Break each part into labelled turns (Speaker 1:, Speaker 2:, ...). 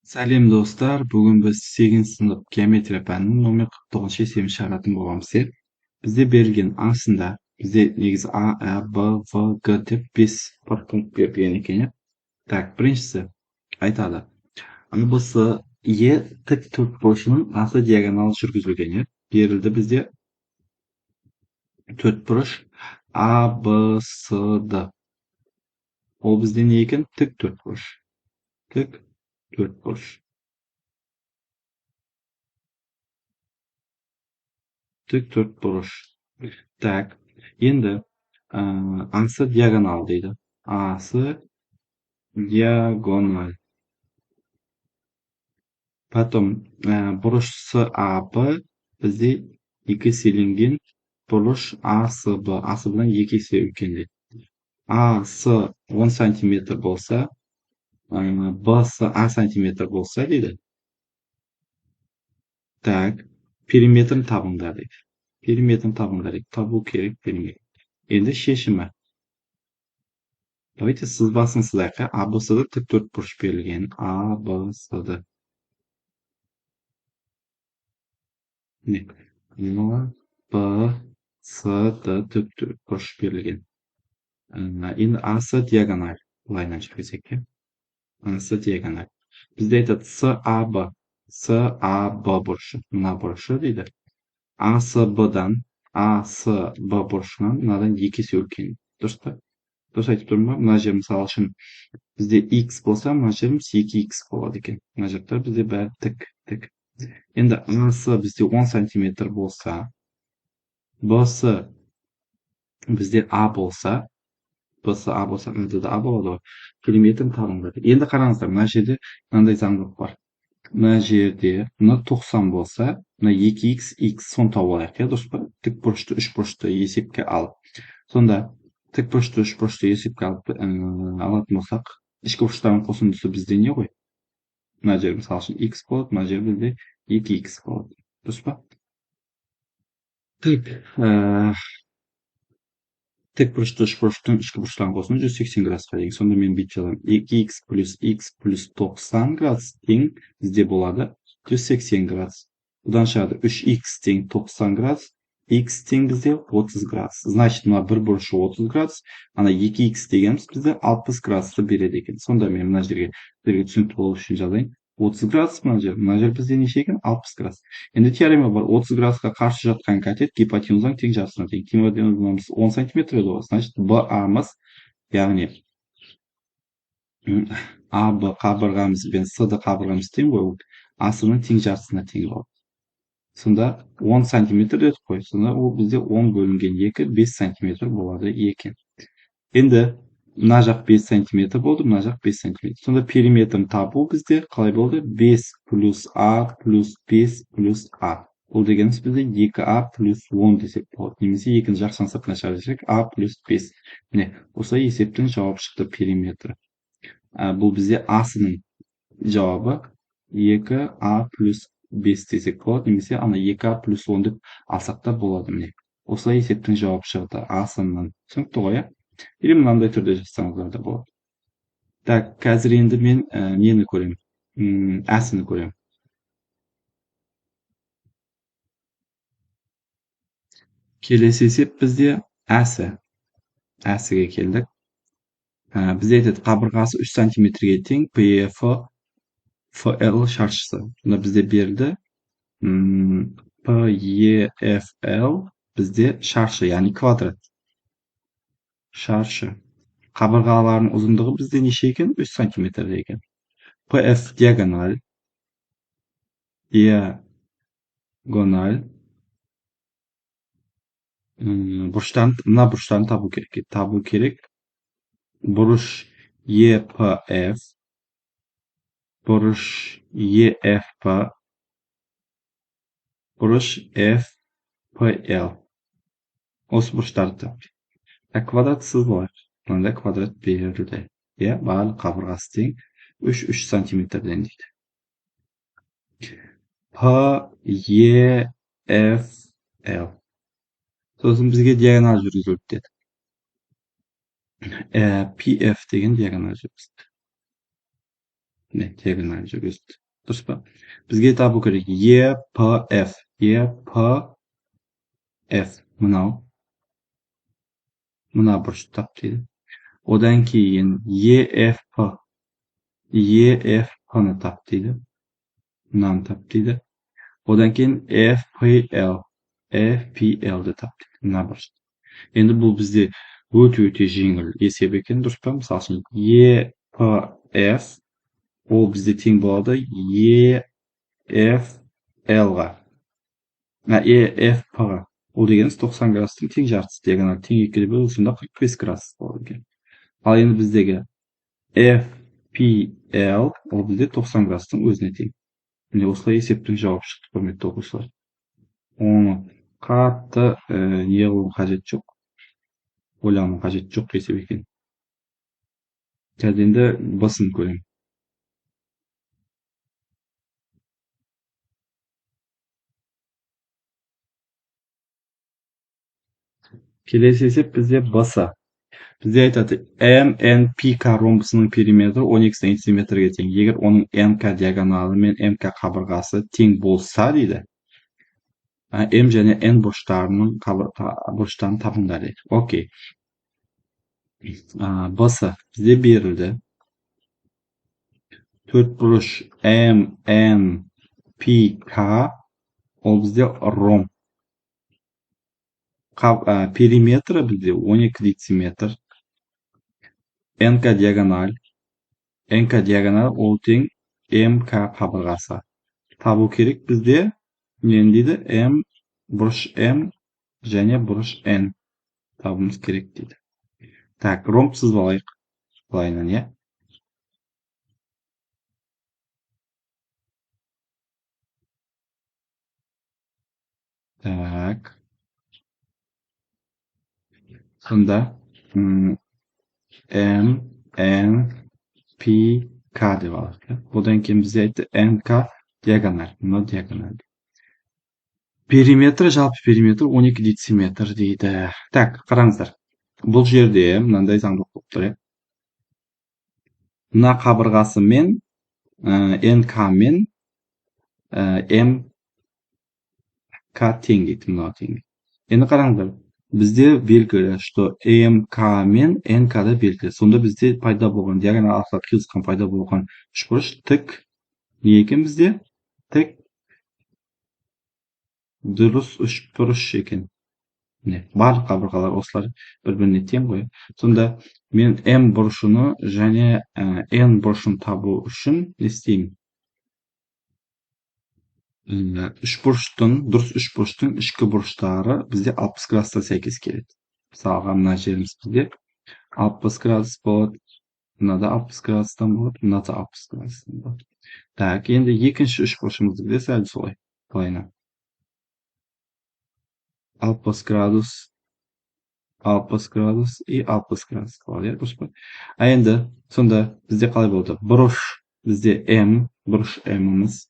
Speaker 1: Сәлем достар, бүгін біз 8 сынып геометрия пәнінің номер 49 есебін шығаратын боламыз. Бізде берілген аңсында бізде негізі А, Ә, Б, В, Г деп 5 подпункт берілген екен. Так, біріншісі айтады. АБС Е тік төртбұрышының асы диагоналы жүргізілген. Берілді бізде төртбұрыш ABCD. Ол бізде не екен? Тік төртбұрыш. Тік төртбұрыш. Тік төртбұрыш. Так, енді асы диагонал дейді. Асы диагональ. Потом бұрыш САБ бізде екі еселенген бұрыш АСБ. АСБ-дан екі есе үлкендеу. АС 10 сантиметр болса, БС А сантиметр болса дейді. Так, периметрін табыңдар дейді. Периметрін табыңдар дейді. Табу керек периметр. Енді шешімі. Давайте сызбасын сызайық. АБС-ды тік төртбұрыш берілген. АБС-ды. Не? АБС-ды тік төртбұрыш берілген. Енді асы диагональ. Былайынан жүргізейік. Асы диагональ. Бізде айтады САБ. САБ бұрышы. Мына бұрышы дейді. АСБ-дан АСБ бұрышынан мынадан екі есе үлкен. Дұрыс па? Дұрыс айтып тұрмын ба? Мына жер мысалы үшін бізде x болса, мына жеріміз 2x болады екен. Мына жақтар бізде бәрі тік. Енді асы бізде 10 сантиметр болса, бсы бізде А болса, МД А болады ғой. Периметрін табыңдар. Енді қараңыздар, мына жерде мынандай заңдылық бар. Мына жерде мына 90 болса, мына 2x, x соны тауып алайық, дұрыс па? Тік бұрышты, үш бұрышты есепке алып. Сонда тік бұрышты, үш бұрышты есепке алатын болсақ, ішкі бұрыштардың қосындысы бізде не ғой? Мына жер мысалы үшін x болады, мына жер бізде 2x болады. Дұрыс па? Тік бұрышты, үш бұрыштың ішкі бұрыштарын қосындысы 180 градусқа дейін. Сонда мен бүйтіп жазамын. 2x плюс 90 градус тең бізде болады 180 градус. Бұдан шығады 3x тең 90 градус. X тең бізде 30 градус. Значит, мына бір бұрышы 30 градус, ана 2x дегеніміз бізде 60 градусты береді екен. Сонда мен мына жерге түсінікті болу үшін жазайын. 30 градус мына жер бізде неше екен? 60 градус. Енді теорема бар. 30 градусқа қарсы жатқан катет гипотенузаның тең жартысына тең. Гипотенузамыз 10 сантиметр еді ғой. Значит, БА-мыз, яғни АБ қабырғамыз бен СД қабырғамыз тең ғой. АС-ның тең жартысына тең болады. Сонда 10 сантиметр дедік қой. Сонда ол бізде 10 бөлінген 2, 5 сантиметр болады екен. Енді мына жақ 5 сантиметр болды, мына жақ 5 сантиметр. Сонда периметрін табу бізде қалай болды? 5 плюс А плюс 5 плюс А. Бұл дегеніміз бізде 2А плюс 10 десек болады. Немесе екінің жақсан сыртына шығарсақ А плюс 5. Міне, осылай есептің жауап шықты периметрі. Бұл бізде Асының жауабы 2А плюс 5 десек болады, немесе ана 2А плюс 10 деп алсақ та болады. Міне, осылай есептің жауап шықты Асының. Түсінікті ғой, или мынандай түрде жазсаңыздар да болады. Так, қазір енді мен нені көремін? Әсіні көремін. Келесі есеп бізде әсі. Әсіге келдік. Бізде айтады қабырғасы 3 сантиметрге тең PFL шаршысы. Бұны бізде берді. PEFL бізде шаршы, яғни квадрат. Шаршы. Қабырғалардың ұзындығы бізде неше екен? 3 сантиметр екен. PF диагональ. Мына бұрыштарын табу керек. Бұрыш EPF, бұрыш EFP, бұрыш FPL. Осы бұрыштарды табу. Квадрат сызылайық. Мында квадрат берілді. Барлық қабырғасы тең 3 сантиметрден дейді. PEFL. Сосын бізге диагонал жүргізілді деді. PF деген диагонал жүргізілді. Diagonal жүргізді. Дұрыс па? Бізге табу керек EPF. EPF. Мына бұрышты тап дейді. Одан кейін EFP. EFP-ны тап дейді. Мынаны тап дейді. Одан кейін FPL. FPL-ді тап дейді. Мына бұрышты. Енді бұл бізде өте жеңіл есеп екен, дұрыс па? Мысалы үшін EPF ол бізде тең болады EFL-ға. EFP-ға. Ол дегеніміз 90 градустың тең жартысы диагональ тең 2-ге бөлінсеңде 45 градус болады екен. Ал енді біздегі FPL ол бізде 90 градустың өзіне тең. Міне осылай есептің жауабы шықты, құрметті оқушылар. Оны қатты не қылу қажет жоқ. Ойлану қажет жоқ есеп екен. Қазір енді басын көремін. Келесі есеп бізде басы. Бізде айтады MNPK ромбысының периметрі 12 сантиметрге тең. Егер оның NK диагоналы мен MK қабырғасы тең болса дейді. М және N бұрыштарын табыңдар дейді. Окей. Басы бізде берілді. Төрт бұрыш MNPK ол бізде ромб. Периметрі бізде 12 дециметр. NK диагональ ол тең MK қабырғасы. Табу керек бізде не дейді? Бұрыш М және бұрыш N табуымыз керек дейді. Так, ромб сызбалайық. Былайынан, иә? Так. Сонда MNPK деп алайық. Одан кейін бізде айтты NK диагональ. Мына диагональ. Периметр, жалпы периметр 12 дециметр дейді. Так, қараңыздар. Бұл жерде мынандай заңдылық болып тұр. Мына қабырғасы мен NK мен MK тең дейді. Мына тең. Енді қараңыздар. Бізде белгілі, что МК мен НК-да белгілі. Сонда бізде пайда болған диагонал арқылы қиылысқан пайда болған үшбұрыш тік не екен бізде? Тік дұрыс үшбұрыш екен. Барлық қабырғалар осылар бір-біріне тең ғой. Сонда мен М бұрышыны және N бұрышын табу үшін не істеймін? Дұрыс үшбұрыштың ішкі бұрыштары бізде 60 градусқа сәйкес келеді. Мысалға мына жеріміз бізде 60 градус болады. Мынада 60 градустан болады, мынада 60 градустан болады. Так, енді екінші үшбұрышымызды де сәл солай. Былайынан. 60 градус и 60 градус болады, дұрыс па? Енді сонда бізде қалай болды? Бұрыш бізде М, бұрыш М-іміз.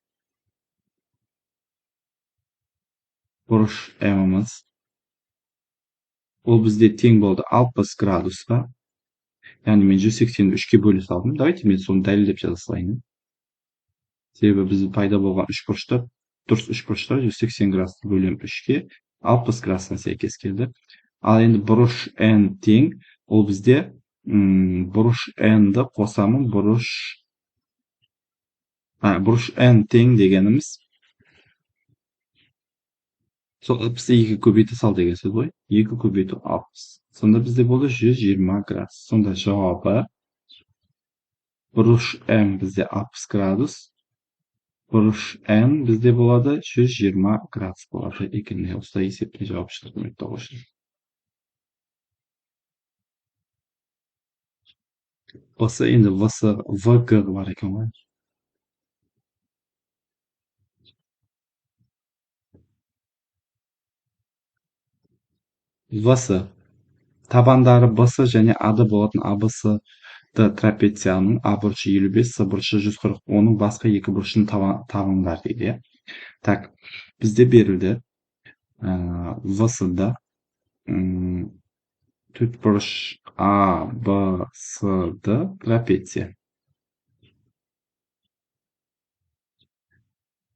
Speaker 1: Бұрыш М-іміз. Ол бізде тең болды 60 градусқа. Яғни мен 180-ді 3-ке бөле салдым. Давайте мен соны дәлелдеп жаза салайын. Себебі бізде пайда болған үшбұрыштар, дұрыс үшбұрыштар 180 градусты бөлем 3-ке 60 градустан сәйкес келді. Ал енді бұрыш N тең, ол бізде бұрыш N-ді қосамын, бұрыш N тең дегеніміз сол 60-ды 2-ге көбейте сал деген сөз ғой. 2 көбейту 60. Сонда бізде болды 120 градус. Сонда жауабы бұрыш М бізде 60 градус, бұрыш N бізде болады 120 градус болады екен. Осылай есептің жауап шықты, құрметті оқушылар. Осы енді VG бар екен ғой. VS табандары BS және AD болатын ABS трапецияның А бұрышы 55, С бұрышы 140, оның басқа екі бұрышын табыңдар дейді. Так, бізде берілді VS-да төрт бұрыш А, Б, С-ді трапеция.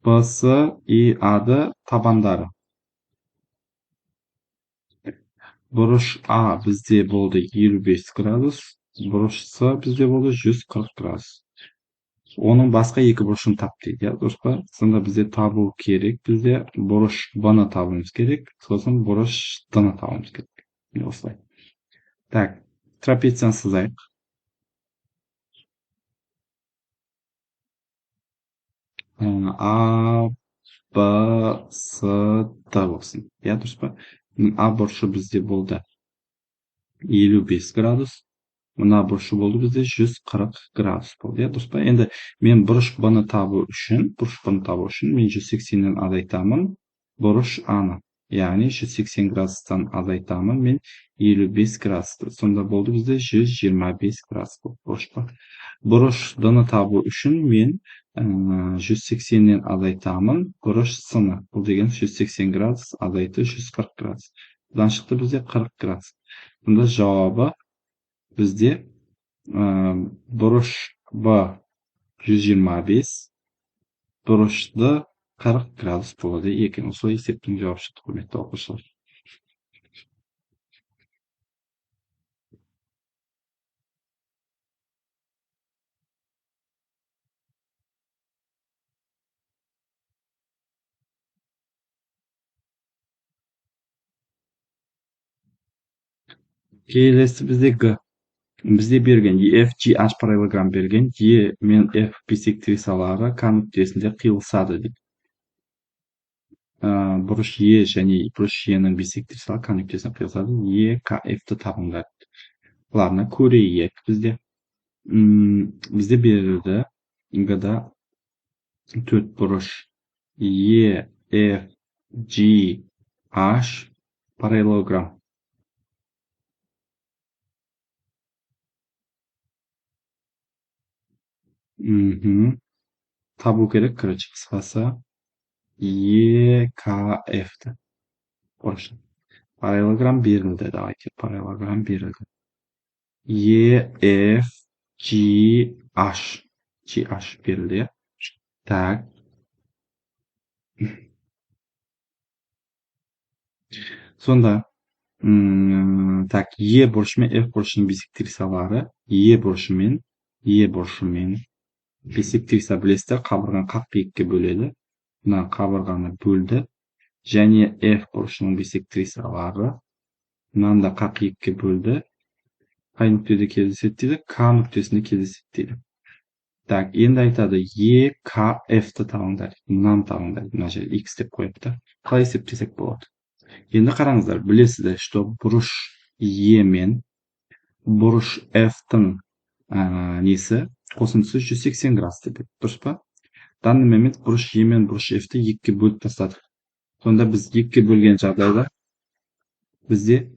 Speaker 1: BS и A'ды табандары. Бұрыш А бізде болды 55 градус, бұрыш С бізде болды 140 градус. Оның басқа екі бұрышын тап дейді, дұрыс па? Сонда бізде табу керек, бізде бұрыш Б-ны табуымыз керек, сосын бұрыш Д-ны табуымыз керек. Осылай. Так, трапецияны сызайық. А, Б, С, Д болсын. Иә, дұрыс па? А бұрышы бізде болды 55 градус. Мына бұрышы болды бізде 140 градус болды. Иә, дұрыс па? Енді мен бұрыш Б-ны табу үшін мен 180-нен азайтамын бұрыш А-ны. Яғни 180 градустан азайтамын мен 55 градусты. Сонда болды бізде 125 градус болды, дұрыс па? Бұрыш Д-ны табу үшін мен 180-нен азайтамын бұрыш С-ны. Бұл деген 180 градус азайты 140 градус. Бұдан шықты бізде 40 градус. Бұнда жауабы бізде бұрыш Б 125, бұрыш Д 40 градус болады екен. Осылай есептің жауап шықты, құрметті оқушылар. Келесі бізде Г. Бізде берген F, G, H параллелограмм берген, E мен F биссектрисалары К нүктесінде қиылысады дейді. Бұрыш Е және бұрыш Е-нің биссектрисалы К нүктесіне қиылысады. Е, К, F-ті табыңдар. Бұларны көрейік бізде. Бізде берілді Г-да 4 бұрыш Е, F, G, H параллелограмм. Табу керек, короче, қысқасы Е, К, F-ті. Параллелограмм берілді. Давайте, параллелограмм берілді. Е, F, G, H. GH берілді. Так. Сонда, так, Е бұрышы мен F бұрышының биссектрисалары Е бұрышы мен биссектриса білесіздер, қабырғаны қақ биікке бөледі. Мына қабырғаны бөлді. Және F бұрышының биссектрисалары мынаны да қақ биікке бөлді. Қай нүктеде кездеседі дейді? К нүктесінде кездеседі дейді. Так, енді айтады Е, К, F-ті табыңдар. Мынаны табыңдар. Мына жерде X деп қойыпты. Қалай есептесек болады? Енді қараңыздар, білесіздер, что бұрыш Е мен бұрыш F-тің несі қосындысы 180 градус деп. Дұрыс па? Данный момент бұрыш Е мен бұрыш F-ті екіге бөліп тастадық. Сонда біз екіге бөлген жағдайда бізде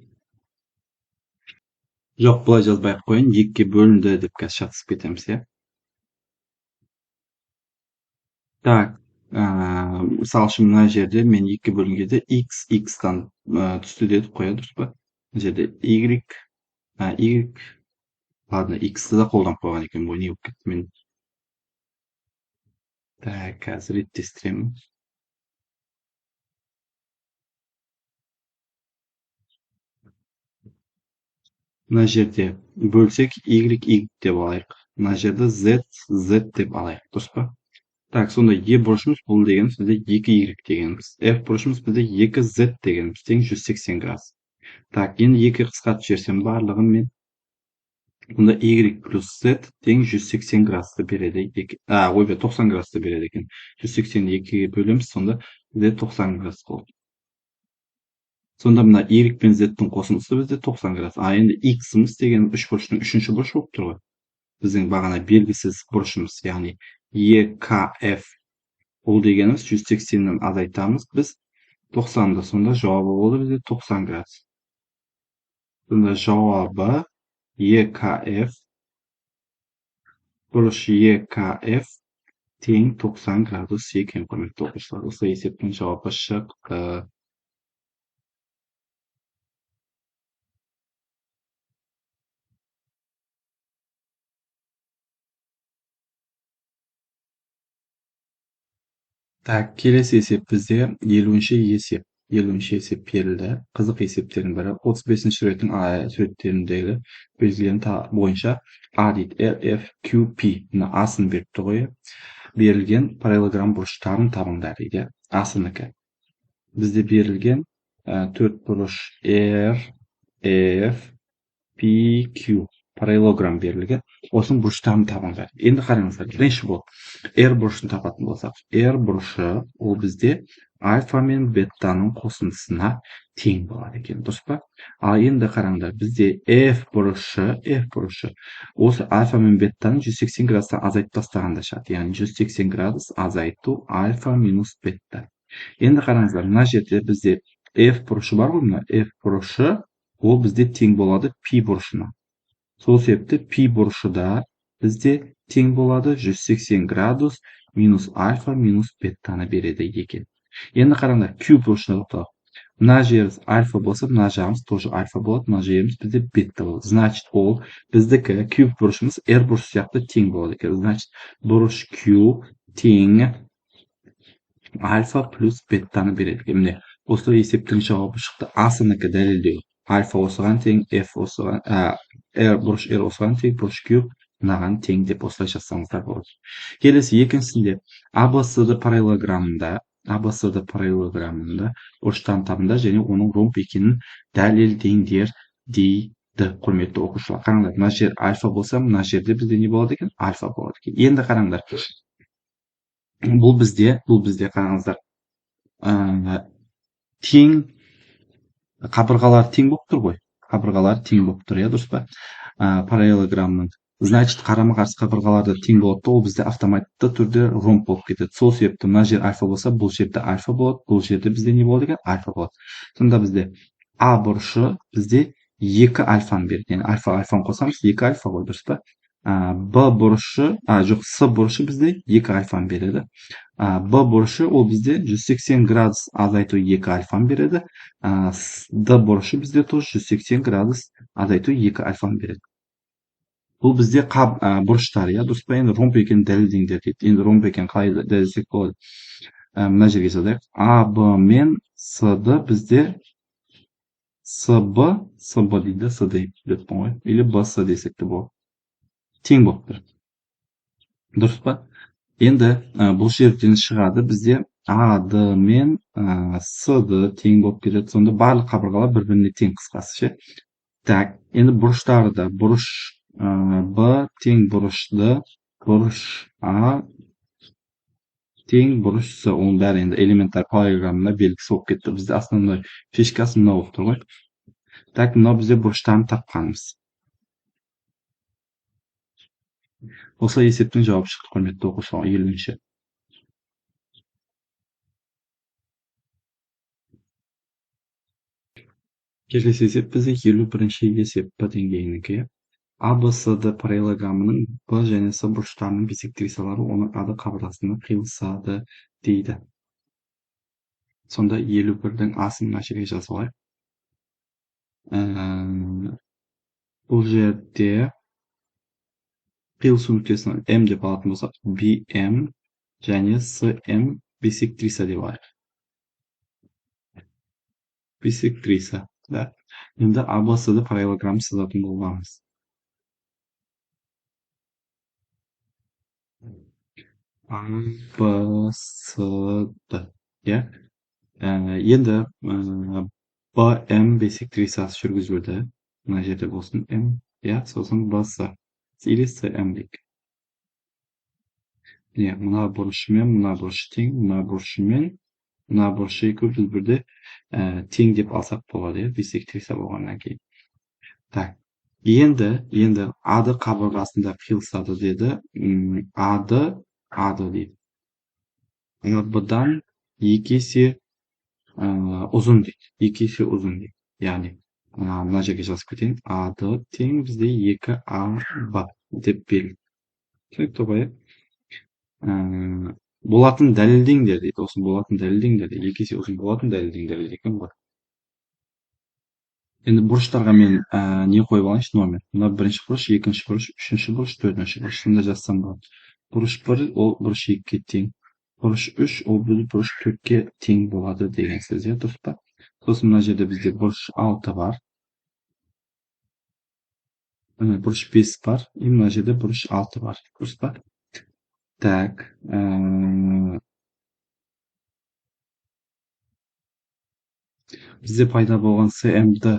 Speaker 1: жоқ, былай жазбай-ақ қояйын, екіге бөлінді деп қазір шатысып кетеміз, иә. Так, мысал үшін мына жерде мен екіге бөлген кезде X, X-тан түсті дедік қоя, дұрыс па? Мына жерде Y, ладно, X-ті да қолданып қойған екен, не болып кетті мен. Так, қазір реттестіремін. Мына жерде бөлсек Y деп алайық. Мына жерде Z деп алайық, дұрыс па? Так, сонда Е бұрышымыз бұл дегеніміз бізде 2Y дегеніміз. F бұрышымыз бізде 2Z дегеніміз, тең 180 градус. Так, енді 2 қысқартып жіберсем барлығын мен. Бұнда Y плюс Z тең 180 градусты береді. 90 градусты береді екен. 180-ді 2-ге бөлеміз, сонда бізде 90 градус болды. Сонда мына Y пен Z-тің қосындысы бізде 90 градус. Енді X-іміз деген 3 бұрыштың 3-ші бұрыш болып тұр ғой. Біздің бағана белгісіз бұрышымыз, яғни EKF ол дегеніміз 180-нен азайтамыз біз 90-ды. Сонда жауабы болды бізде 90 градус. Сонда жауабы EKF бұрыш EKF тең 90 градус екен, құрметті оқушылар. Осы есептің жауабы шықты. Так, келесі есеп бізде 50-ші есеп. 50-ші есеп берілді. Қызық есептердің бірі 35-ші суреттеріндегі белгілерін бойынша А дейді, RF, QP. Мына асын беріпті ғой. Берілген параллелограмм бұрыштарын табыңдар дейді. Асынікі. Бізде берілген 4 бұрыш RF, PQ параллелограмм берілген. Осының бұрыштарын табыңдар. Енді қараңыздар, бірінші болып R бұрышын табатын болсақ, R бұрышы ол бізде альфа мен беттаның қосындысына тең болады екен, дұрыс па? Ал енді қараңдар, бізде F бұрышы осы альфа мен беттаны 180 градустан азайтып тастағанда шығады. Яғни 180 градус азайту альфа минус бетта. Енді қараңыздар, мына жерде бізде F бұрышы бар ғой, мына F бұрышы ол бізде тең болады P бұрышына. Сол себепті P бұрышы да бізде тең болады 180 градус минус альфа минус беттаны береді екен. Енді қараңдар, Q бұрышына тоқталып. Мына жеріміз альфа болса, мына жағымыз тоже альфа болады, мына жеріміз бізде бетта болады. Значит, ол біздікі Q бұрышымыз R бұрышы сияқты тең болады екен. Значит, бұрыш Q тең альфа плюс беттаны береді екен. Міне, осы есептің жауабы шықты. Асынікі дәлелдеу. Альфа осыған тең, F осыған, бұрыш R осыған тең, бұрыш Q мынаған тең деп осылай жазсаңыздар болады. Келесі екіншісінде ABCD параллелограммында бұрыштан табында және оның ромб екенін дәлелдеңдер дейді, құрметті оқушылар. Қараңдар, мына жер альфа болса, мына жерде бізде не болады екен? Альфа болады екен. Енді қараңдар. Бұл бізде қараңыздар. Тең қабырғалар тең болып тұр ғой. Қабырғалар тең болып тұр, иә, дұрыс па? Параллелограммның. Значит, қарама-қарсы қабырғаларда тең болады, ол бізде автоматты түрде ромб болып кетеді. Сол себепті мына жер альфа болса, бұл жерде альфа болады, бұл жерде бізде не болады екен? Альфа болады. Сонда бізде А бұрышы бізде 2 альфаны береді. Яғни альфаны қосамыз, 2 альфа ғой, дұрыс па? Б бұрышы, С бұрышы бізде 2 альфаны береді. Б бұрышы ол бізде 180 градус азайту 2 альфаны береді. Д бұрышы бізде тоже 180 градус азайту 2 альфаны береді. Бұл бізде бұрыштар, иә, дұрыс па? Енді ромб екенін дәлелдеңдер дейді. Енді ромб екенін қалай дәлелдесек болады? Мына жерге жазайық. А, Б мен С-ды бізде СБ дейді, С-ды білетін ғой. Или БС десек те болады. Тең болып тұр. Дұрыс па? Енді бұл жерден шығады бізде А, Д мен С-ды тең болып кетеді. Сонда барлық қабырғалар бір-біріне тең қысқасы, ше. Так, енді бұрыштары да бұрыш Б тең бұрыш Д, бұрыш А тең бұрыш С. Оның бәрі енді элементар параллелограммында белгісі болып кетті. Бізде основной фишкасы мынау болып тұр ғой. Так, мынау бізде бұрыштарын тапқанымыз. Осылай есептің жауабы шықты, құрметті оқушылар, 50-ші. Келесі есеп бізде 51-ші есеп Б деңгейінікі. ABCD параллелограммының Б және С бұрыштарының бисектрисалары оның АД қабырғасына қиылысады дейді. Сонда 51-дің асын мына жерге жазып алайық. Бұл жерде қиылысу нүктесін М деп алатын болсақ, BM және CM бисектриса деп алайық. Бисектриса, да. Енді ABCD параллелограмм сызатын боламыз. ABCD, иә. Енді BM бисектрисасы жүргізілді. Мына жерде болсын М, иә, сосын BC. Или CM дейік. Мына бұрышымен мына бұрышы тең, мына бұрышымен мына бұрышы екеуі біз бірде тең деп алсақ болады, бисектриса болғаннан кейін. Так, енді АД қабырғасында қиылысады деді. АД дейді. АБ-дан 2 есе ұзын дейді. 2 есе ұзын дейді. Яғни мына жерге жазып кетейін. АД тең бізде 2 АБ деп берілді. Түсінікті ғой? Болатын дәлелдеңдер дейді. Осы болатын дәлелдеңдер дейді. 2 есе ұзын болатын дәлелдеңдер дейді екен ғой. Енді бұрыштарға мен не қойып алайыншы, номер. Мына бірінші бұрыш, екінші бұрыш, үшінші бұрыш, төртінші бұрыш. Сонда жазсам болады. Бұрыш 1 ол бұрыш 2-ге тең. Бұрыш 3 ол бұрыш 4-ке тең болады деген сөз, дұрыс па? Сосын мына жерде бізде бұрыш 6 бар. Бұрыш 5 бар. И мына жерде бұрыш 6 бар. Дұрыс па? Так. Бізде пайда болған CM-ді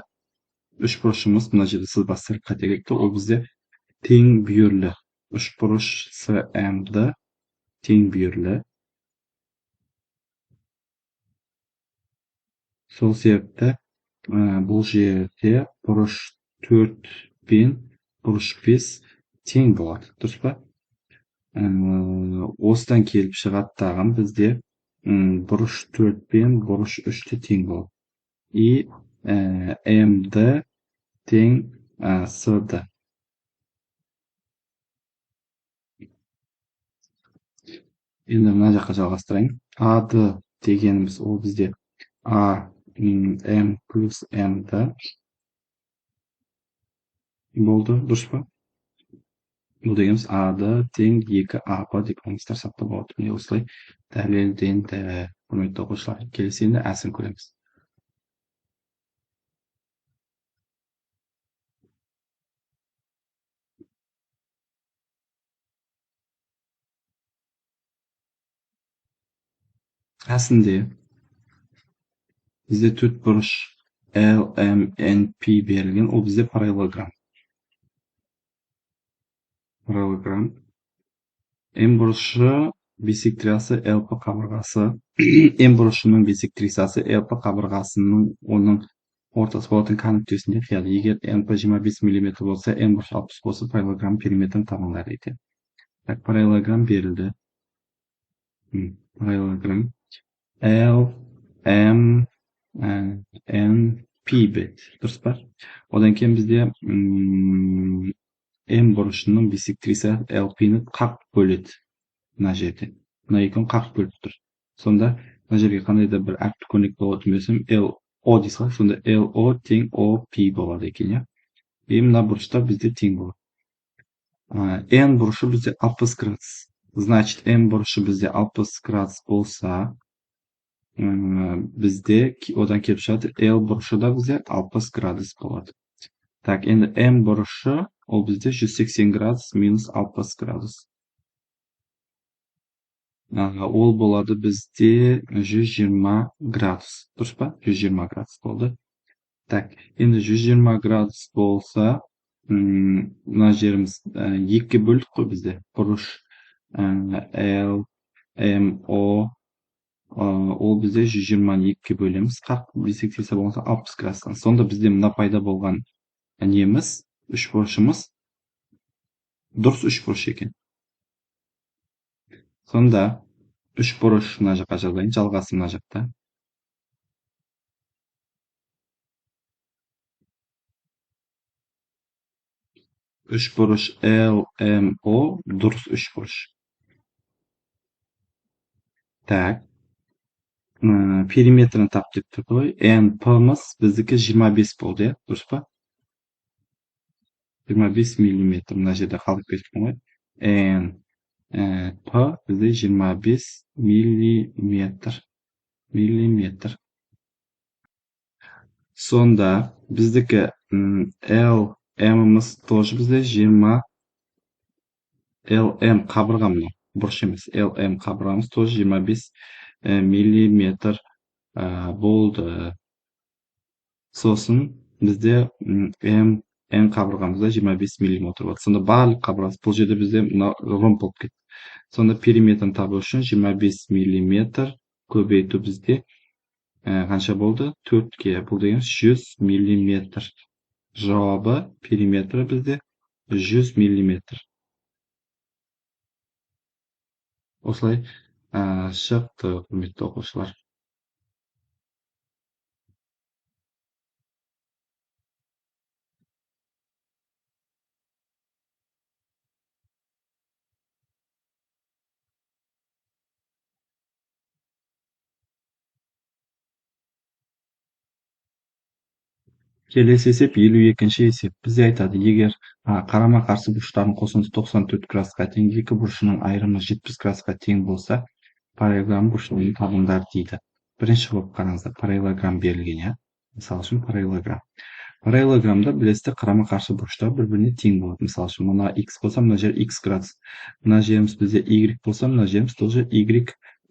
Speaker 1: үш бұрышымыз, мына жерде сызбасы қате кетті, ол бізде тең бүйірлі. Үш бұрыш CM-ді тең бүйірлі. Сол себепті бұл жерде бұрыш 4 пен бұрыш 5 тең болады. Дұрыс па? Осыдан келіп шығады тағын бізде бұрыш 4 пен бұрыш 3-те тең болады. И М-ді тең С-ді. Енді мына жаққа жалғастырайын. А-ды дегеніміз ол бізде А М плюс М-ді болды, дұрыс па? Бұл дегеніміз А-ды тең 2А-ға деп аңыстырсақ та болады. Міне осылай дәлелденді. Құрметті оқушылар, келесі енді әсін көреміз. Әсінде бізде төрт бұрыш LMNP берілген, ол бізде параллелограмм. М бұрышы бисектрисасы LP қабырғасы, М бұрышының бисектрисасы LP қабырғасының оның ортасы болатын конуктесінде қияды. Егер МП 25 мм болса, М бұрышы 60 болса, параллелограмм периметрін табыңдар екен. Так, параллелограмм берілді. Параллелограмм L, M, N, P бет. Дұрыс па? Одан кейін бізде М бұрышының бисектрисі LP-ні қақ бөледі. Мына жерде. Мына екеуін қақ бөліп тұр. Сонда мына жерге қандай да бір әріп көмек болатын болсам, LO дейсіз ғой. Сонда LO тең OP болады екен, иә. И мына бұрыштар бізде тең болады. N бұрышы бізде 60 градус. Значит, N бұрышы бізде 60 градус болса, бізде одан келіп шығады L бұрышы да бізде 60 градус болады. Так, енді М бұрышы ол бізде 180 градус минус 60 градус. Ол болады бізде 120 градус. Дұрыс па? 120 градус болды. Так, енді 120 градус болса, мына жеріміз екіге бөлдік қой бізде. Бұрыш L, M, O, ол бізде 120-ны екіге бөлеміз. Қақ бисектрисі болса 60 градустан. Сонда бізде мына пайда болған неміз, үш бұрышымыз, дұрыс үш бұрыш екен. Сонда үш бұрыш мына жаққа жазайын, жалғасы мына жақта. Үш бұрыш LMO дұрыс үш бұрыш. Так. Периметрін тап деп тұр ғой. NP-мыз біздікі 25 болды, дұрыс па? 25 мм. Мына жерде қалып кеттім ғой. NP бізде 25 мм. Сонда біздікі LM-ымыз тоже бізде 20 LM қабырғамыз, бұрыш емес, LM қабырғамыз тоже 25 мм болды. Сосын бізде N қабырғамызда 25 мм болады. Сонда барлық қабырғамыз, бұл жерде бізде ромб болып кетті. Сонда периметрін табу үшін 25 мм көбейту бізде қанша болды? 4-ке. Бұл деген 100 мм. Жауабы периметрі бізде 100 мм. Осылай шықты, құрметті оқушылар. Келесі есеп 52-ші есеп. Бізде айтады, егер қарама-қарсы бұрыштардың қосындысы 94 градусқа тең, екі бұрышының айырымы 70 градусқа тең болса, parallelogram burchning tabimdari deydi. Birinchi bo'lib qarangizlar, parallelogram berilgan, ya. Misol uchun parallelogram. Parallelogramda bilasizlar, qarama-qarshi burchlar bir-biriga teng bo'ladi. Misol uchun, mana x bo'lsa, mana yer x gradus. Mana yerimiz bizga y bo'lsa, mana yerimiz тоже y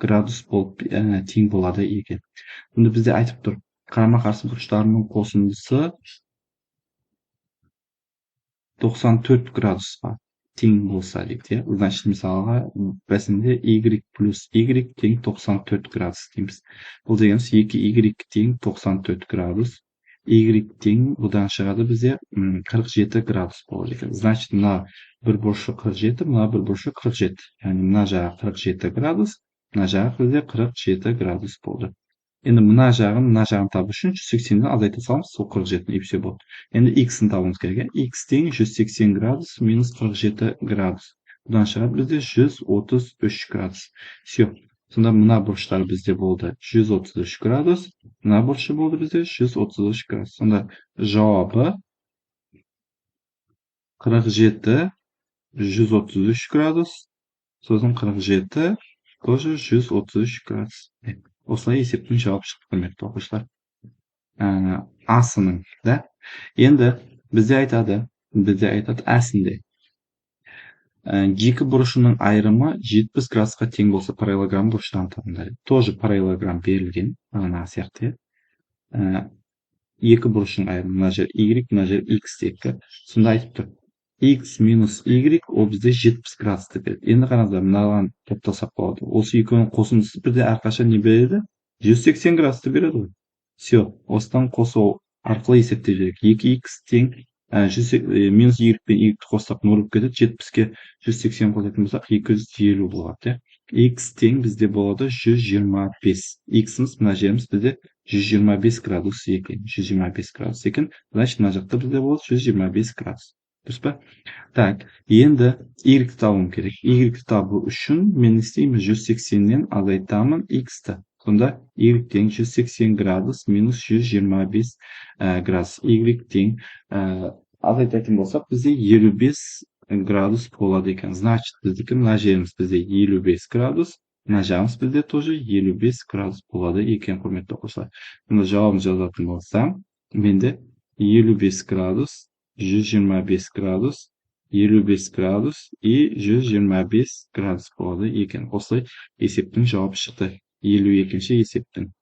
Speaker 1: gradus bo'lib teng bo'ladi ekan. Bunda bizga aytib tur, qarama-qarshi burchlarning qo'sindisi 94 gradusga teng bo'lsa deydi. Значит, misolga bizda y plus y teng 94 gradus deymiz. Bu deganimiz 2y teng 94 gradus. Y teng budan chiqadi bizga 47 gradus bo'lar ekan. Значит, mana bir burchi 47, mana bir burchi 47. Ya'ni mana jag'i 47 gradus, mana jag'i bizga 47 gradus bo'ldi. Endi mana jag'ini topish uchun 180 dan azayta solamiz, 47 и все bo'ldi. Endi x ni topishimiz kerak. X teng 180 gradus minus 47 gradus. Bundan chiqadi bizda 133 gradus. Все. Shunda mana burchlar bizda bo'ldi 133 gradus, mana burchi bo'ldi bizda 133 gradus. Shunda javobi 47 133 gradus. So'zim 47 тоже 133 gradus. Осылай есептің жауап шықты, құрметті оқушылар. Асының-да. Енді бізде айтады әсінде. Екі бұрышының айырымы 70 градусқа тең болса, параллелограмм бұрыштан табыңдар. Тоже параллелограмм берілген, ана сияқты. Екі бұрышының айырымы, мына жер y, мына жер x тегі. Сонда айтып тұр. X минус y ол бізде 70 градусты береді. Енді қараңыздар, мынаған топтасақ болады. Осы екеуінің қосындысы бірде әрқашан не береді? 180 градусты береді ғой. Все, осыдан қосу арқылы есептеп жіберейік. 2x тең минус y пен y қоссақ 0 болып кетеді. 70-ке 180 қосатын болсақ 250 болады. X тең бізде болады 125. X-іміз мына жеріміз бізде 125 градус екен. 125 градус екен. Значит, мына жақта бізде болады 125 градус. Дұрыс па? Так, енді y табуым керек. Y табу үшін мен не істеймін? 180-нен азайтамын x-ті. Сонда y тең 180 градус минус 125 градус. Y тең азайтатын болсақ, бізде 55 градус болады екен. Значит, біздікі мына жеріміз бізде 55 градус, мына жағымыз бізде тоже 55 градус болады екен, құрметті оқушылар. Мына жауабын жазатын болсам, менде 55 градус, 125 градус, 55 градус и 125 градус болады екен. Осылай есептің жауабы шықты. 52-ші есептің.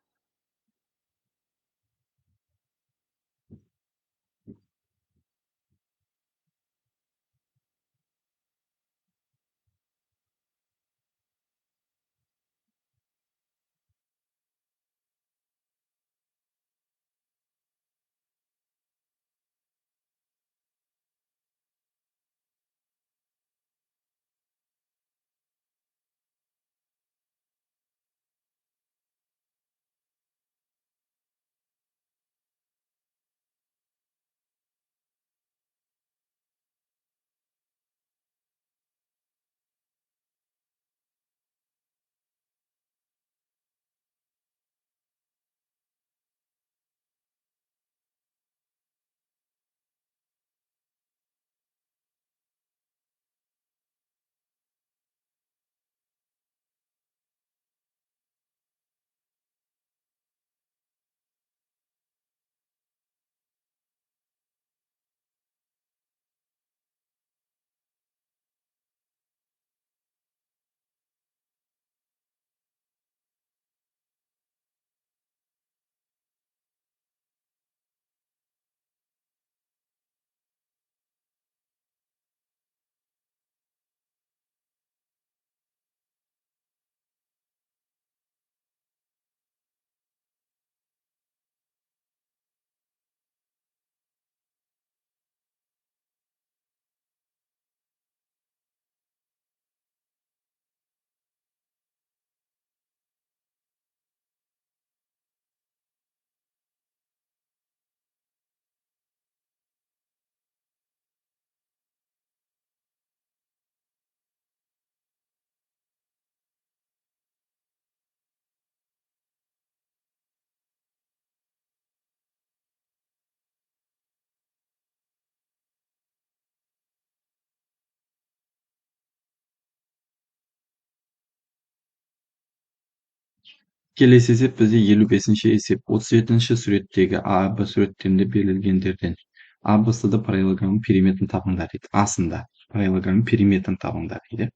Speaker 1: Келесі есеп бізде 55-ші есеп. 37-ші суреттегі А, Б суреттерінде берілгендерден А, Б, С-ді параллелограммның периметрін табыңдар дейді. Асында параллелограммның периметрін табыңдар дейді.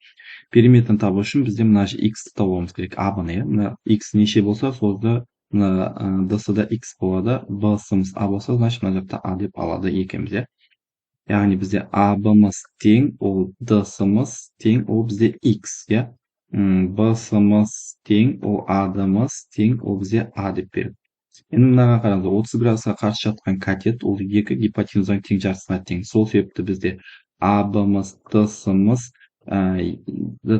Speaker 1: Периметрін табу үшін бізде мына x-ті табуымыз керек. А, Б-ны, иә. Мына x неше болса, сонда мына ds-да x болады. B-сымыз А болса, значит мына жақта А деп алады екенбіз, иә. Яғни бізде А, Б-мыз тең, ол ds-мыз тең, ол бізде x, иә. B-сымыз тең, ол A-дымыз тең, ол бізде А деп береді. Енді мынаға қараңыз, 30 градусқа қарсы жатқан катет, ол екі гипотенузаның тең жартысына тең. Сол себепті бізде А, Б-мыз, ds-мыз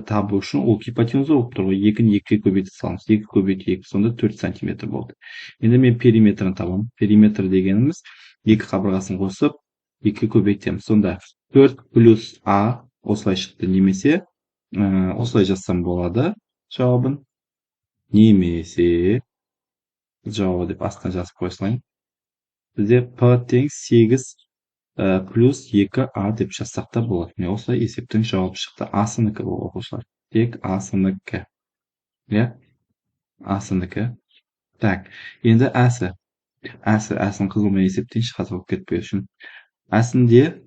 Speaker 1: табу үшін ол гипотенуза болып тұр ғой. 2-ні 2-ге көбейте саламыз. 2 көбейте 2, сонда 4 сантиметр болды. Енді мен периметрін табамын. Периметр дегеніміз 2 қабырғасын қосып, 2 көбейтеміз. Сонда 4 плюс А осылай шықты, немесе осылай жазсам болады жауабын. Немесе жауабы деп астына жазып қоя салайын. Бізде П тең 8 плюс 2А деп жазсақ та болады. Міне осылай есептің жауабы шықты. Асынікі бұл оқушылар. Тек асынікі. Иә? Асынікі. Так, енді әсі. Әсін қызылмен есептейінші, қазір болып кетпеу үшін. Әсінде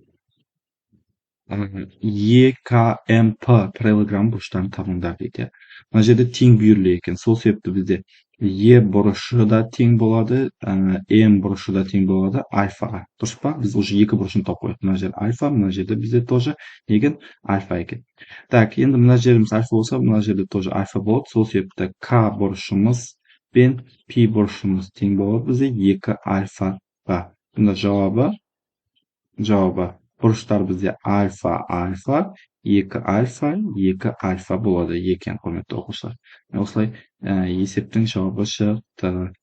Speaker 1: EKMP параллелограмм бұрыштарын табыңдар дейді. Мына жерде тең бүйірлі екен. Сол себепті бізде Е бұрышы да тең болады, М бұрышы да тең болады альфаға. Дұрыс па? Біз уже екі бұрышын тауып қойдық. Мына жер альфа, мына жерде бізде тоже неге альфа екен. Так, енді мына жеріміз альфа болса, мына жерде тоже альфа болады. Сол себепті К бұрышымыз пен Пи бұрышымыз тең болады бізде 2 альфаға. Бұнда жауабы бұрыштар бізде альфа, 2 альфа болады екен, құрметті оқушылар. Осылай есептің жауабы шықты.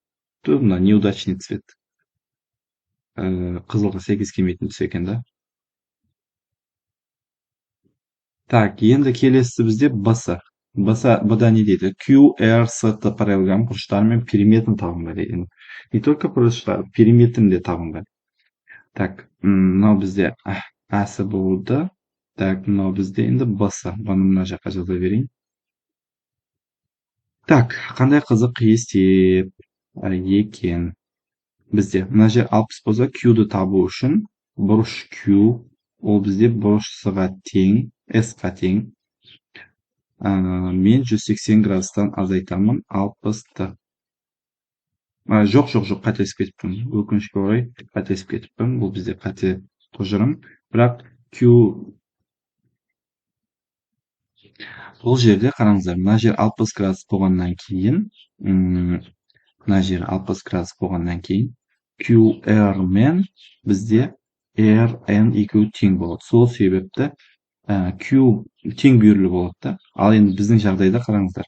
Speaker 1: Мына неудачный цвет. Қызылға сәйкес келмейтін түс екен да. Так, енді келесі бізде Б-сы. Б-да не дейді? Q, R, S-ті параллелограмм бұрыштарымен периметрін табыңдар дейді. Не только бұрыштар, периметрін де табыңдар. Так, мынау бізде әсі болды. Так, мынау бізде енді Б-сы. Бұны мына жаққа жаза берейін. Так, қандай қызық есеп екен. Бізде мына жер 60 болса, Q-ді табу үшін бұрыш Q, ол бізде бұрыш S-ға тең, S-ға тең. Мен 180 градустан азайтамын 60-ты. Жоқ, қателесіп кетіппін. Өкінішке орай қателесіп кетіппін. Бұл бізде қате тұжырым. Бірақ Q бұл жерде қараңыздар, мына жер 60 градус болғаннан кейін, QR мен бізде RN екеуі тең болады. Сол себепті Q тең бүйірлі болады да. Ал енді біздің жағдайда қараңыздар.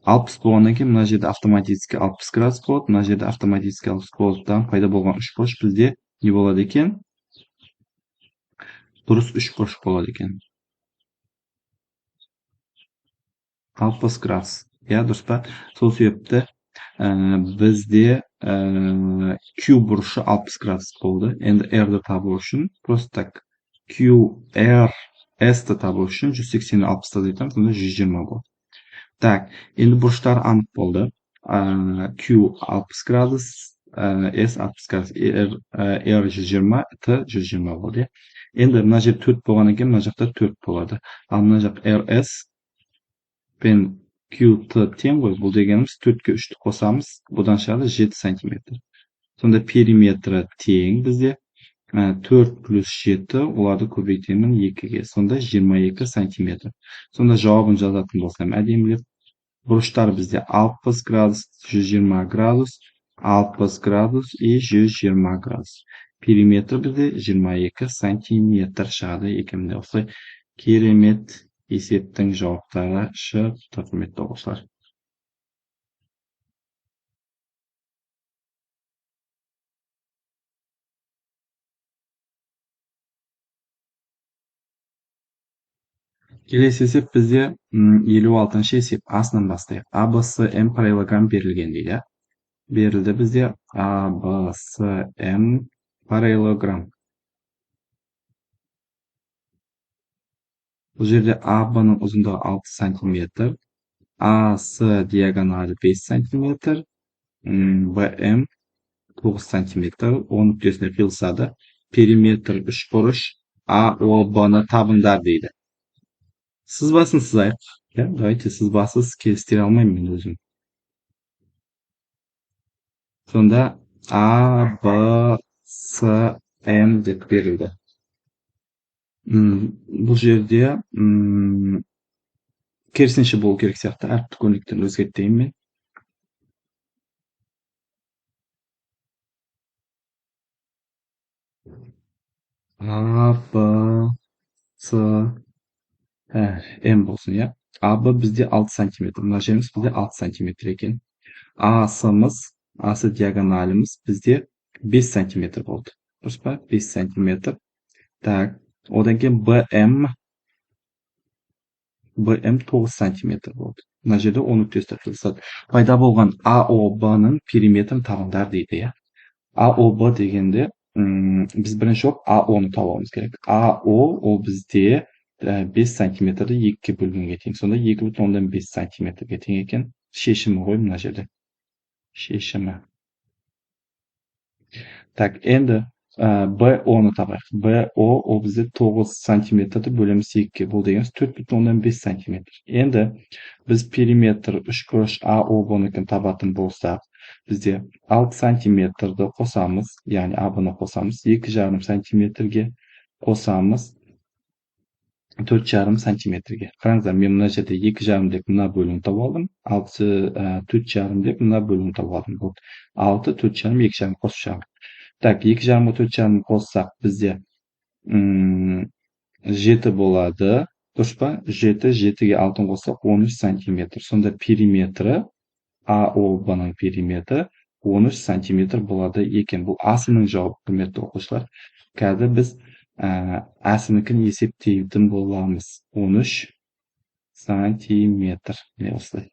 Speaker 1: 60 болғаннан кейін мына жерде автоматически 60 градус болады, мына жерде автоматически 60 болғандықтан пайда болған үш бұрыш бізде не болады екен? Дұрыс үш бұрыш болады екен. 60 градус. Иә, дұрыс па? Сол себепті бізде Q бұрышы 60 градус болды. Енді R-ді табу үшін просто так QR S-ті табу үшін 180-ді 60-ды азайтамыз, сонда 120 болады. Так, енді бұрыштар анық болды. Q 60 градус, S 60 градус, R 120, T 120 болды. Енді мына жер 4 болғаннан кейін, мына жақта 4 болады. Ал мына жақ RS пен QT тең ғой. Бұл дегеніміз 4-ке 3-ті қосамыз, бұдан шығады 7 сантиметр. Сонда периметрі тең бізде 4 плюс 7, оларды көбейтемін 2-ге. Сонда 22 сантиметр. Сонда жауабын жазатын болсам әдемілеп. Бұрыштар бізде 60 градус, 120 градус, 60 градус и 120 градус. Периметр бізде 22 сантиметр шығады екенде. Осылай керемет есептің жауаптары шықты, құрметті оқушылар. Келесі есеп бізде 56-шы есеп. Асынан бастайық. А, Б, С, М параллелограмм берілген дейді. Берілді бізде А, Б, С, М параллелограмм. Бұл жерде А, Б-ның ұзындығы 6 сантиметр, АС диагоналі 5 сантиметр, БМ 9 сантиметр. Оның нүктесіне қиылысады. Периметр 3 бұрыш АОБ-ны табыңдар дейді. Сызбасын сызайық. Давайте сызбасыз келістіре алмаймын мен өзім. Сонда А, Б, С, М деп берілді. Бұл жерде керісінше болу керек сияқты. Әріп көндіктен өзгертейін мен. А, Б, С, М болсын, иә. АБ бізде 6 сантиметр. Мына жеріміз бізде 6 сантиметр екен. асы диагоналіміз бізде 5 сантиметр болды. Дұрыс па? 5 сантиметр. Так, одан кейін БМ 9 сантиметр болды. Мына жерде оның нүктесі қиылысады. Пайда болған АОБ-ның периметрін табыңдар дейді, иә. АОБ дегенде біз бірінші болып АО-ны табуымыз керек. АО ол бізде 5 сантиметрді 2-ге бөлгенге тең. Сонда 2,5 сантиметрге тең екен. Шешімі ғой мына жерде. Шешімі. Так, енді БО-ны табайық. БО ол бізде 9 сантиметрді бөлеміз 2-ге. Бұл дегеніміз 4,5 сантиметр. Енді біз периметр 3 күріш АОБ-ныкін табатын болсақ, бізде 6 сантиметрді қосамыз, яғни АБ-ны қосамыз, 2,5 сантиметрге қосамыз, 4,5 сантиметрге. Қараңыздар, мен мына жерде 2,5 деп мына бөлімді тауып алдым, 4,5 деп мына бөлімді тауып алдым. 6, 4,5, 2,5 қосып. Так, 2,5-ға 4,5 қоссақ бізде 7 болады. Дұрыс па? 7, 7-ге 6 қоссақ 13 сантиметр. Сонда периметрі, АОБ-ның периметрі 13 сантиметр болады екен. Бұл асының жауабы, құрметті оқушылар. Қазір біз әсінікін есептейтін боламыз. 13 сантиметр. Не осылай.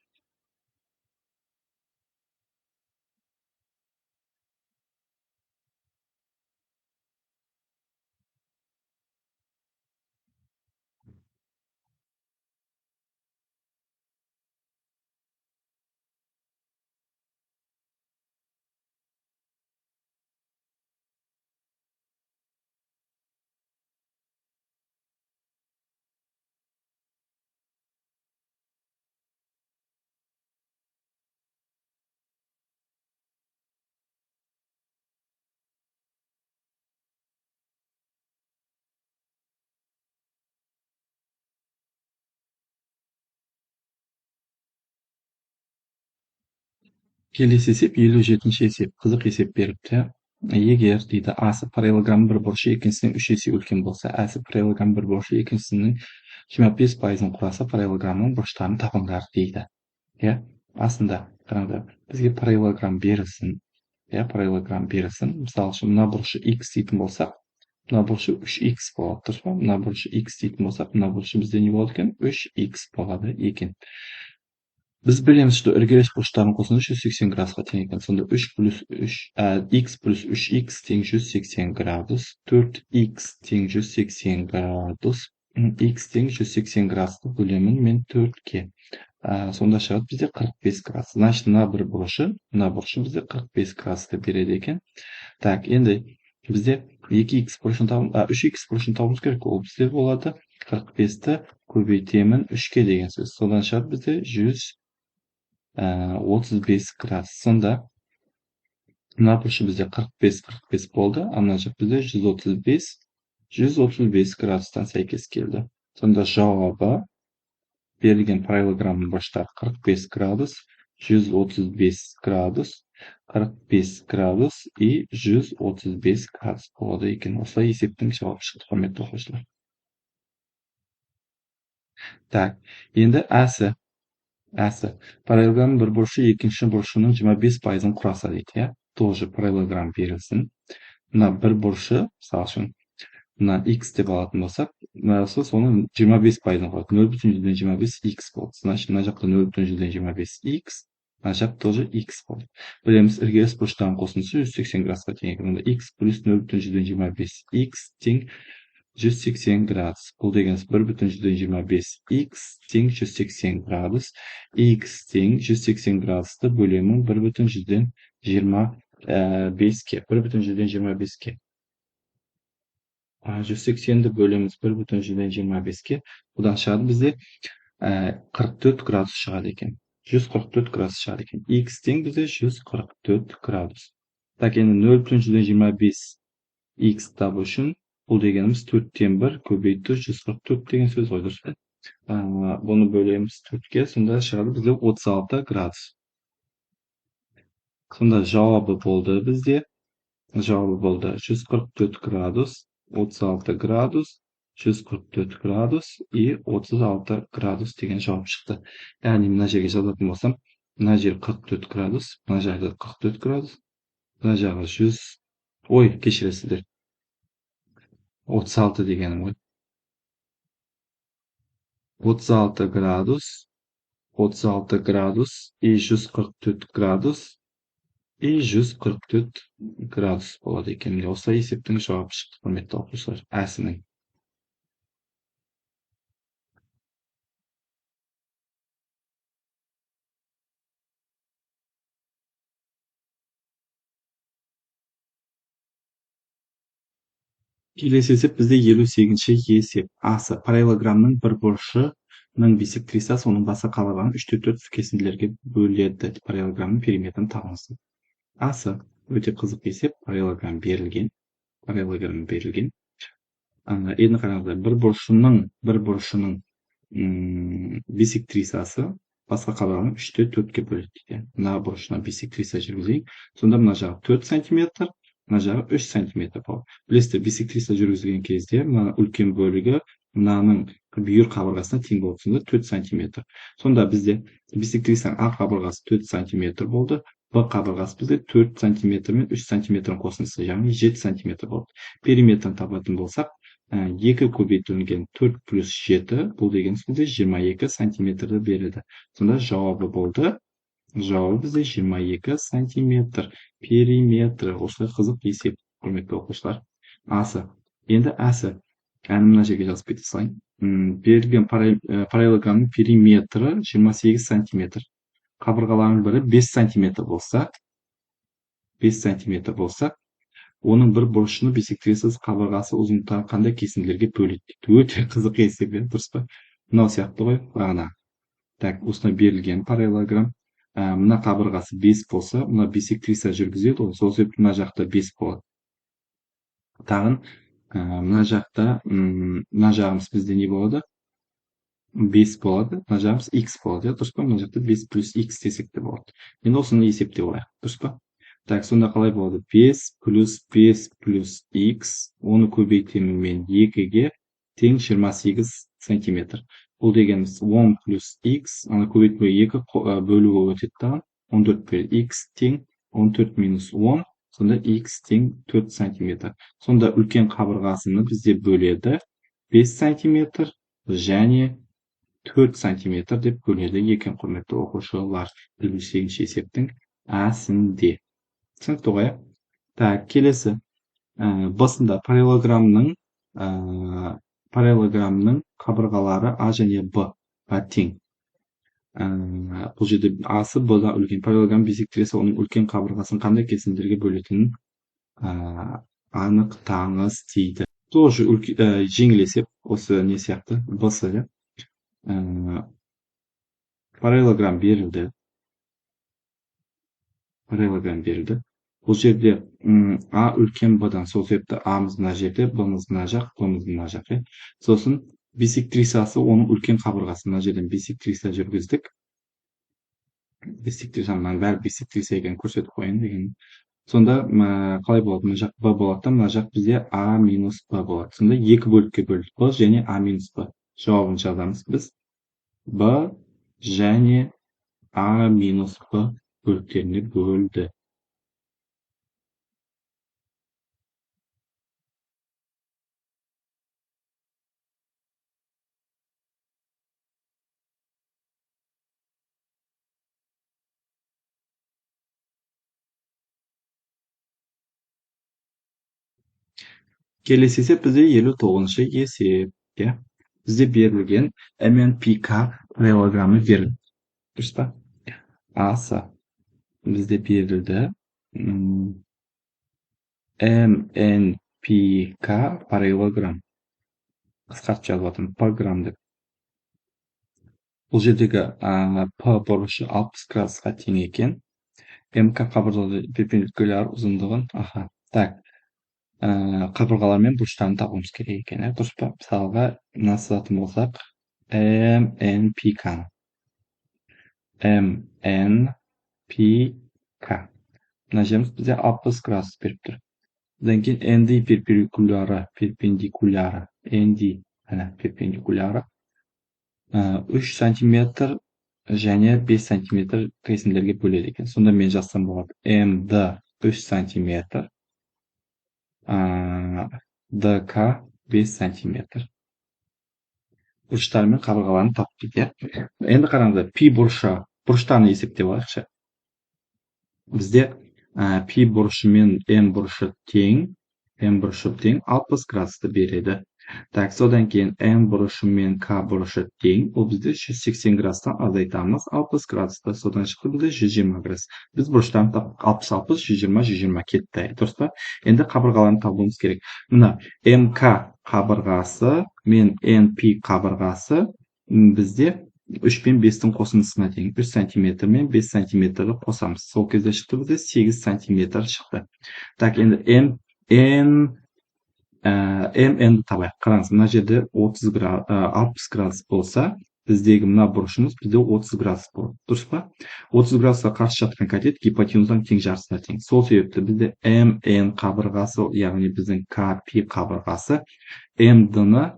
Speaker 1: Келесі есеп 57-ші есеп. Қызық есеп беріпті. Егер дейді асы параллелограмм бір бұрышы екіншісінің 3 есе үлкен болса, әсі параллелограмм бір бұрышы екіншісінің 25%-ын құраса, параллелограммның бұрыштарын табыңдар дейді. Иә, асында қараңдар, бізге параллелограмм берілсін. Иә, параллелограмм берілсін. Мысалы үшін мына бұрышы x дейтін болсақ, мына бұрышы 3x болады. Дұрыс па? Мына бұрышы x дейтін болсақ, мына бұрышы бізде не болады екен? 3x болады екен. Біз білеміз, что іргелес бұрыштарын қосында 180 градусқа тең екен. Сонда x плюс 3x тең 180 градус, 4x тең 180 градус, x тең 180 градусты бөлемін мен 4-ке. Сонда шығады бізде 45 градус. Значит, мына бұрышы бізде 45 градусты береді екен. Так, енді бізде 2x бұрышын табуымыз, 3x бұрышын табуымыз керек. Ол бізде болады 45-ті көбейтемін 3-ке деген сөз. Содан шығады бізде 135 градус. Сонда мына бұрышы бізде 45 болды, ана жақ бізде 135 градустан сәйкес келді. Сонда жауабы берілген параллелограммның бұрыштары 45 градус, 135 градус, 45 градус и 135 градус болады екен. Осылай есептің жауабы шықты, құрметті оқушылар. Так, енді әсі параллелограмм бір бұрышы екінші бұрышының 25%-ын құраса дейді, иә. Тоже параллелограмм берілсін. Мына бір бұрышы, мысалы үшін, мына x деп алатын болсақ, соның 25%-ын құрады. 0,25x болды. Значит, мына жақта 0,25x, мына жақ тоже x болды. Білеміз, іргелес бұрыштардың қосындысы 180 градусқа тең екен. Онда x плюс 0,25x тең 180 градус. Бұл дегеніміз 1,25 x тең 180 градус. X тең 180 градусты бөлемін 1,25-ке. 1,25-ке. 180-ді бөлеміз 1,25-ке. Бұдан шығады бізде 44 градус шығады екен. 144 градус шығады екен. X тең бізде 144 градус. Так, енді 0,25 x табу үшін бұл дегеніміз 4-тен 1 көбейту 144 деген сөз ғой, дұрыс па? Бұны бөлеміз 4-ке, сонда шығады бізде 36 градус. Сонда жауабы болды бізде. Жауабы болды 144 градус, 36 градус, 144 градус и 36 градус деген жауап шықты. Яғни мына жерге жазатын болсам, мына жер 44 градус, мына жерде 44 градус, мына жағы 100, ой, кешіресіздер. 36 дегенім ғой. 36 градус, 36 градус и 144 градус и 144 градус болады екен. Осылай есептің жауабы шықты, құрметті оқушылар. Әсінің. Келесі есеп бізде 58-ші есеп. Асы параллелограммның бір бұрышының биссектрисасы оның басы қалаған 3/4 кесінділерге бөледі. Параллелограммның периметрін табыңыз. Асы өте қызық есеп. Параллелограмм берілген. Енді қараңыздар, бір бұрышының биссектрисасы басқа қалған 3/4-ке бөледі дейді. Мына бұрышына биссектриса жүргізейік. Сонда мына жағы 4 сантиметр, мына жағы 3 сантиметр болады. Білесіздер, биссектриса жүргізілген кезде мына үлкен бөлігі мынаның бүйір қабырғасына тең болды. Сонда 4 сантиметр. Сонда бізде биссектрисаның А қабырғасы 4 сантиметр болды. Б қабырғасы бізде 4 сантиметр мен 3 сантиметрдің қосындысы, яғни 7 сантиметр болды. Периметрін табатын болсақ, 2 көбейтілген 4 плюс 7, бұл дегеніміз бізде 22 сантиметрді береді. Сонда жауабы болды. Жауабы бізде 22 сантиметр. Периметр. Осылай қызық есеп, құрметті оқушылар. Асы. Енді әсі. Мына жерге жазып кете салайын. Берілген параллелограммның периметрі 28 сантиметр. Қабырғаларының бірі 5 сантиметр болса, оның бір бұрышының биссектрисасы қабырғасы ұзындықтағы қандай кесінділерге бөледі. Өте қызық есеп, дұрыс па? Мынау сияқты ғой, бағана. Так, осындай берілген параллелограмм. Мына қабырғасы 5 болса, мына биссектриса жүргізеді ғой, сол себепті мына жақта 5 болады. Тағын мына жақта, мына жағымыз бізде не болады? 5 болады, мына жағымыз x болады, дұрыс па? Мына жақта 5 плюс x десек те болады. Енді осыны есептеп алайық, дұрыс па? Так, сонда қалай болады? 5 плюс x, оны көбейтемін мен 2-ге тең 28 сантиметр. Бұл дегеніміз 10 плюс x, аны көбейтпей 2 бөлуі өтеді тағын. 14 бер x тең 14 минус 10, сонда x тең 4 сантиметр. Сонда үлкен қабырғасыны бізде бөледі 5 сантиметр және 4 сантиметр деп бөледі екен, құрметті оқушылар. 58-ші есептің әсінде. Түсінікті ғой? Так, келесі. Басында параллелограммның қабырғалары А және Б тең. Бұл жерде Асы Б-да үлкен. Параллелограмм биссектрисасы оның үлкен қабырғасын қандай кесінділерге бөлетінін анықтаңыз дейді. Тоже жеңіл есеп, осы не сияқты, Б-сы. Параллелограмм берілді. Бұл жерде А үлкен Б-дан, сол себепті А-мыз мына жерде, Б-мыз мына жақ, Б-мыз мына жақ. Сосын биссектрисасы оның үлкен қабырғасы, мына жерден биссектриса жүргіздік. Биссектрисаның бәрі биссектриса екенін көрсетіп қояйын деген. Сонда қалай болады? Мына жақ Б болады, мына жақ бізде А минус Б болады. Сонда 2 бөлікке бөлді. Б және А минус Б. Жауабын жазамыз біз. Б және А минус Б бөліктеріне бөлді. Келесі есеп бізде 59-шы есеп. Иә. Бізде берілген MNPK параллелограммы берілді. Дұрыс па? Асы бізде берілді. MNPK параллелограмм. Қысқартып жазып жатырмын. Программ деп. Бұл жердегі P бұрышы 60 градусқа тең екен. МК қабырғалы перпендикуляр ұзындығын. Так. Қабырғалар мен бұрыштарын табуымыз керек екен. Дұрыс па? Мысалға, мына сызатын болсақ, MNPK. MNPK. Мына жеріміз бізде 60 градус беріп тұр. Одан кейін ND перпендикуляры. ND перпендикуляры 3 сантиметр және 5 сантиметр кесінділерге бөледі екен. Сонда мен жазсам болады. MD 3 сантиметр, ДК 5 сантиметр. Бұрыштар мен қабырғаларын таптық, иә. Енді қараңыздар, пи бұрыштарын есептеп алайықшы. Бізде пи бұрышы мен м бұрышы тең 60 градусты береді. Так, содан кейін м бұрышы мен к бұрышы тең, ол бізде 180 градустан азайтамыз 60 градусты. Содан шықты бізде 120 градус. Біз бұрыштарын таптық, 60, 120 кетті. Дұрыс па? Енді қабырғаларын табуымыз керек. Мына МК қабырғасы мен НП қабырғасы бізде 3 пен 5-тің қосындысына тең. 3 сантиметр мен 5 сантиметрді қосамыз. Сол кезде шықты бізде 8 сантиметр шықты. Так, енді MN табайық. Қараңыз, мына жерде 60 градус болса, біздегі мына бұрышымыз бізде 30 градус болады. Дұрыс па? 30 градусқа қарсы жатқан катет гипотенузаның тең жартысына тең. Сол себепті бізде MN қабырғасы, яғни біздің KP қабырғасы MD-ны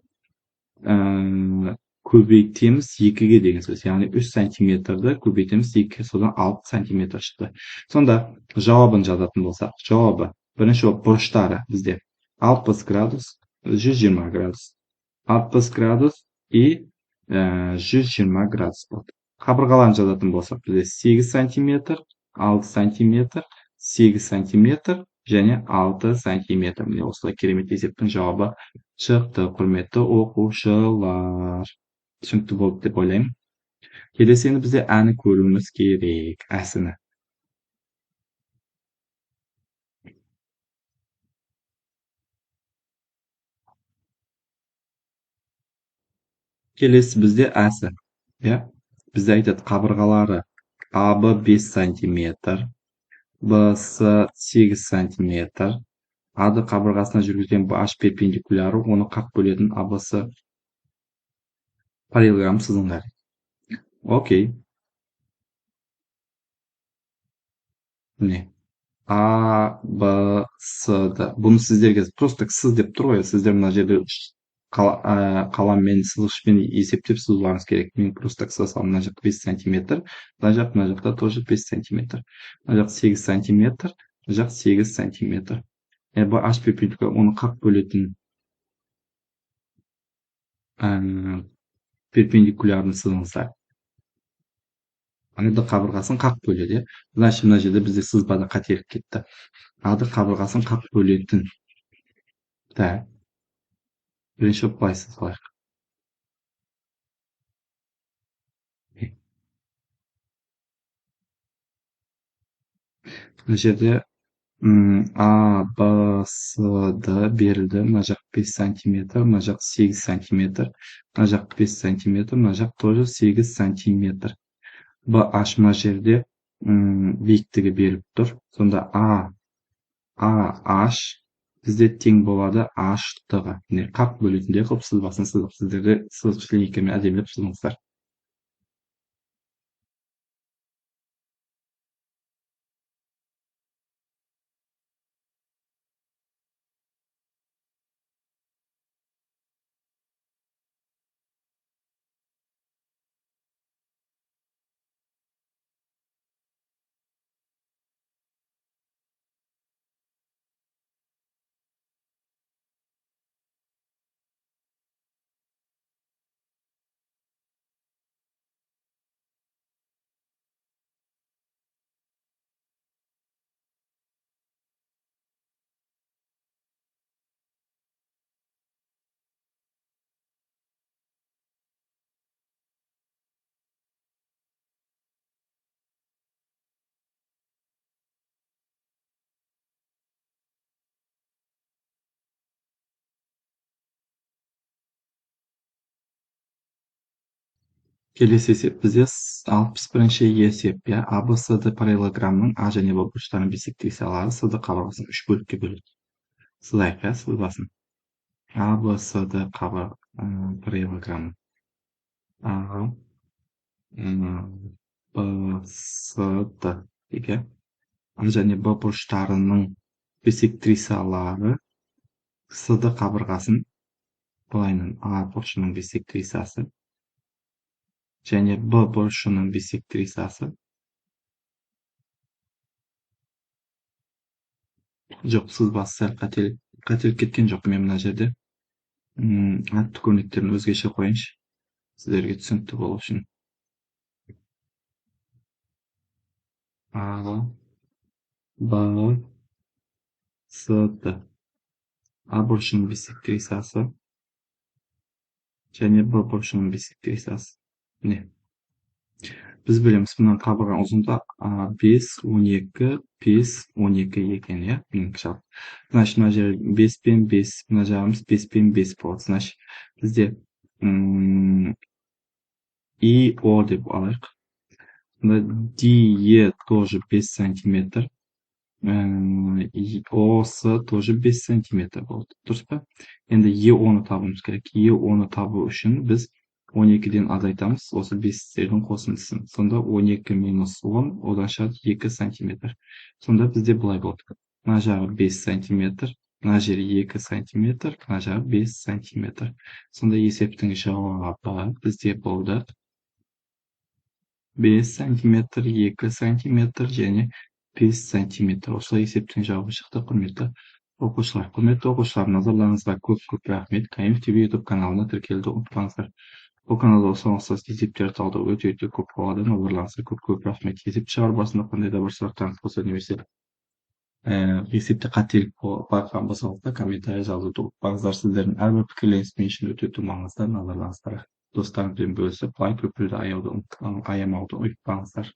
Speaker 1: көбейтеміз 2-ге деген сөз. Яғни 3 сантиметрді көбейтеміз 2-ге, содан 6 сантиметр шықты. Сонда жауабын жазатын болсақ, жауабы бірінші бұрыштары бізде 60 градус, 120 градус. 60 градус и 120 градус болды. Қабырғаларын жазатын болсақ, бізде 8 сантиметр, 6 сантиметр, 8 сантиметр және 6 сантиметр. Міне осылай керемет есептің жауабы шықты, құрметті оқушылар. Түсінікті болды деп ойлаймын. Келесі енді бізде әні көруіміз керек, әсіні. Келесі бізде әсі. Бізде айтады қабырғалары АБ 5 сантиметр, БС 8 сантиметр, АД қабырғасына жүргізген BH перпендикуляры, оны қақ бөлетін АБС параллелограмм сызыңдар. Окей. Міне. А, Б, С, Д. Бұны сіздерге просто сыз деп тұр ғой. Сіздер мына жерде қаламмен, сызғышпен есептеп сызуларыңыз керек. Мен просто сызсам, мына жақ 5 сантиметр, мына жақта тоже 5 сантиметр. Мына жақ 8 сантиметр, мына жақ 8 сантиметр. BH перпендикуляр, оны қақ бөлетін перпендикулярны сызыңыздар. АД қабырғасын қақ бөледі. Значит, мына жерде бізде сызбада қателік кетті. АД қабырғасын қақ бөлетін. Так. Бірінші былай сызылайық. Мына жерде А, Б, С, Д берілді. Мына жақ 5 сантиметр, мына жақ 8 сантиметр, мына жақ 5 сантиметр, мына жақ тоже 8 сантиметр. BH мына жерде биіктігі беріліп тұр. Сонда AH бізде тең болады H-тығы. Қақ бөлетіндей қылып сызбасын сызып, сіздерде сызғыш линейкамен әдемілеп сызыңыздар. Келесі есеп бізде 61-ші есеп, иә. А, Б, С, Д параллелограммның А және Б бұрыштарын биссектрициялары С, Д қабырғасын 3 бөлікке бөледі. Сызайық, иә, сызбасын. А, Б, С, Д параллелограммы. А, Б, С, Д деген. А және Б бұрыштарының биссектрисалары С, Д қабырғасын былайынан А бұрышының биссектрисасы және Б бұрышының биссектрисасы. Жоқ, сызбасы сәл қателік кеткен жоқ. Мен мына жерде атты көрнектерін өзгеше қойыншы, сіздерге түсінікті болу үшін. А, Б, С, Д. А бұрышының биссектрисасы және Б бұрышының биссектрисасы. Міне. Біз білеміз, мына қабырғаның ұзындығы 5, 12, 5, 12 екен, иә? Значит, мына жер 5 пен 5, мына жағымыз 5 пен 5 болады. Значит, бізде И, О деп алайық. DE тоже 5 сантиметр. ОС тоже 5 сантиметр болды. Дұрыс па? Енді Е10-ны табуымыз керек. Е10-ны табу үшін біз 12-ден азайтамыз, осы 5-тердің қосындысын. Сонда 12 минус 10, одан шығады 2 сантиметр. Сонда бізде былай болды. Мына жағы 5 сантиметр, мына жері 2 сантиметр, мына жағы 5 сантиметр. Сонда есептің жауабы бізде болды 5 сантиметр, 2 сантиметр және 5 сантиметр. Осылай есептің жауабы шықты, құрметті оқушылар. Құрметті оқушылар, назарларыңызға көп рахмет. Каимов ТВ YouTube каналына тіркелуді ұмытпаңыздар. Бұл каналда ұсынылған есептер талдау өте көп болады. Назарларыңызға көп рахмет. Есеп шығару барысында қандай да бір сұрақтарыңыз болса, немесе есепте қателік байқаған болсаңыздар, комментарий жазуды ұмытпаңыздар. Сіздердің әрбір пікірлеріңіз мен үшін өте маңызды. Назарларыңызға достарыңызбен бөлісіп, лайк көпірді аямауды ұмытпаңыздар.